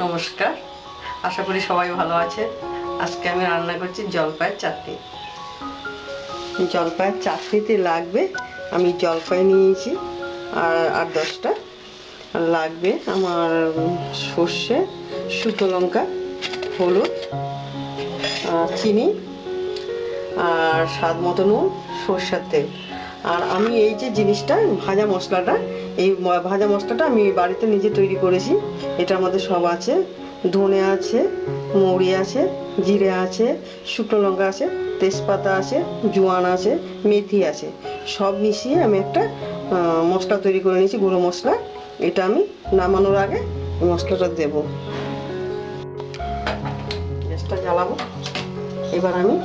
নমস্কার, আশা করি সবাই ভালো আছে। আজকে আমি রান্না করছি জলপাইয়ের চাটনি। জলপাইয়ের চাটনিতে লাগবে, আমি জলপাই নিয়েছি আর 8-10টা। লাগবে আমার সর্ষে, শুকনো লঙ্কা, হলুদ, চিনি আর স্বাদ মতো নুন, সর্ষের তেল। আর আমি এই যে জিনিসটা ভাজা মশলাটা, এই ভাজা মশলাটা আমি বাড়িতে নিজে তৈরি করেছি। এটার মধ্যে সব আছে, ধনে আছে, মৌরি আছে, জিরে আছে, শুকনো লঙ্কা আছে, তেজপাতা আছে, জোয়ান আছে, মেথি আছে, সব মিশিয়ে আমি একটা মশলা তৈরি করে নিয়েছি, গুঁড়ো মশলা। এটা আমি নামানোর আগে মশলাটা দেব। গ্যাসটা জ্বালাবো। এবার আমি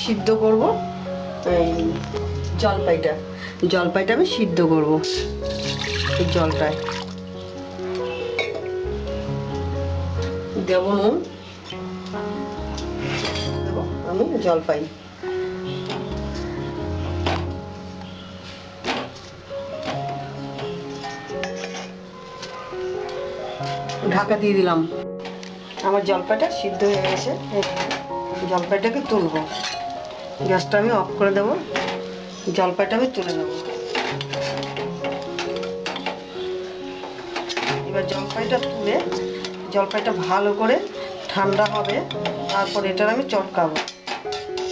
সিদ্ধ করব এই জলপাইটা আমি সিদ্ধ করব। এই জলটায় দেব নুন, দেব আমি জলপাই। ঢাকা দিয়ে দিলাম। আমার জলপাইটা সিদ্ধ হয়ে গেছে। জলপাইটাকে তুলবো। গ্যাসটা আমি অফ করে দেবো। জলপাইটা আমি তুলে নেব। এবার জলপাইটা তুলে, জলপাইটা ভালো করে ঠান্ডা হবে, তারপর এটার আমি চটকাবো।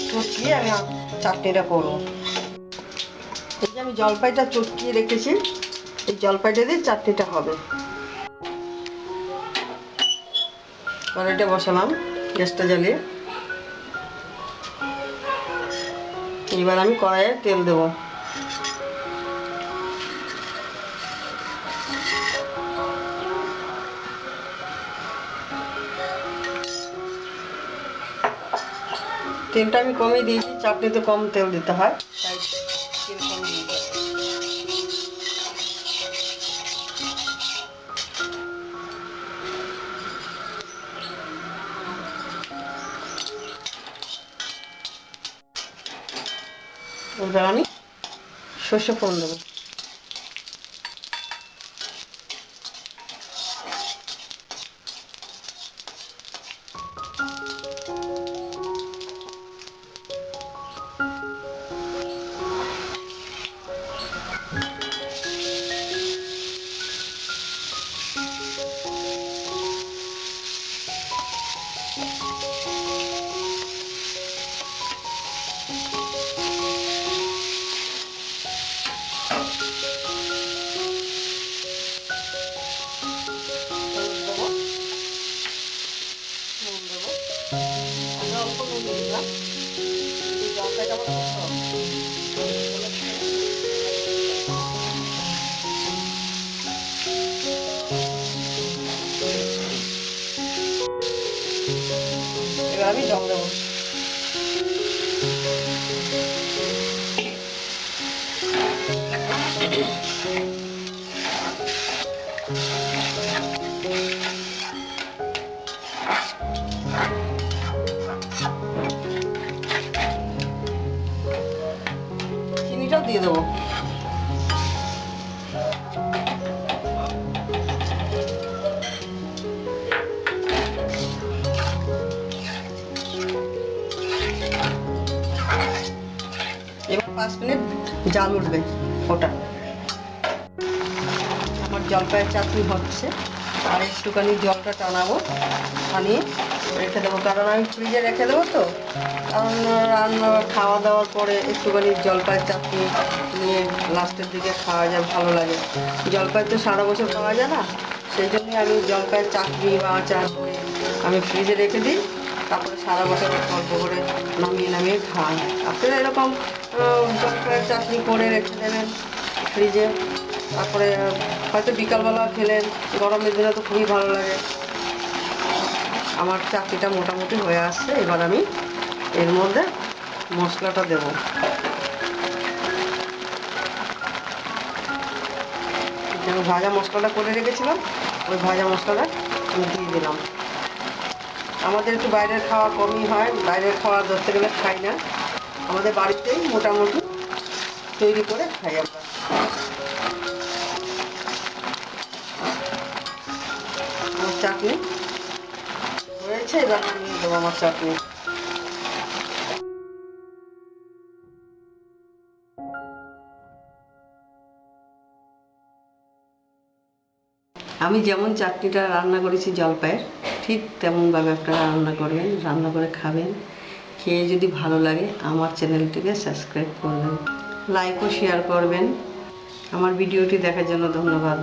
চটকিয়ে আমি চাটনিটা করবো। এই যে আমি জলপাইটা চটকিয়ে রেখেছি, এই জলপাইটা দিয়ে চাটনিটা হবে। কড়াইটা বসালাম, গ্যাসটা জ্বালিয়ে। এবার আমি কড়াইয়ে তেল দেব। তেলটা আমি কমই দিয়েছি, চাটনিতে কম তেল দিতে হয়, তাই তেল কম দিয়েছি। এবার আমি সর্ষে ফোড়ন দেবো। এবার আমি জল দেবো। চিনিটাও দিয়ে দেবো। এবার 5 মিনিট জাল উঠবে ওটা। আমার জলপাইয়ের চাটনি হচ্ছে, আর একটুখানি জলটা টানাবো, টানিয়ে রেখে দেবো, কারণ আমি ফ্রিজে রেখে দেবো তো। কারণ রান্না খাওয়া দাওয়ার পরে একটুখানি জলপাইয়ের চাটনি নিয়ে লাস্টের দিকে খাওয়া যায়, ভালো লাগে। জলপাই তো সারা বছর পাওয়া যায় না, সেই জন্যই আমি জলপাইয়ের চাটনি বা আচার করে আমি ফ্রিজে রেখে দিই। তারপরে সারা বছর গল্প করে নামিয়ে নামিয়ে খাই। আপনারা এরকম জলপাইয়ের চাটনি করে রেখে দেবেন ফ্রিজে, তারপরে হয়তো বিকালবেলা খেলেন, গরমের দিনে তো খুবই ভালো লাগে। আমার চাটনিটা মোটামুটি হয়ে আসছে। এবার আমি এর মধ্যে মশলাটা দেব। আমি ভাজা মশলাটা করে রেখেছিলাম, ওই ভাজা মশলাটা আমি দিয়ে দিলাম। আমাদের একটু বাইরের খাওয়া কমই হয়, বাইরের খাওয়া ধরতে গেলে খাই না, আমাদের বাড়িতেই মোটামুটি তৈরি করে খাই আমরা। গেছে, এবার নামিয়ে দেবো আমার চাটনি। আমি যেমন চাটনিটা রান্না করেছি জলপাইয়ের, ঠিক তেমনভাবে আপনারা রান্না করবেন, রান্না করে খাবেন। খেয়ে যদি ভালো লাগে আমার চ্যানেলটিকে সাবস্ক্রাইব করবেন, লাইক ও শেয়ার করবেন। আমার ভিডিওটি দেখার জন্য ধন্যবাদ।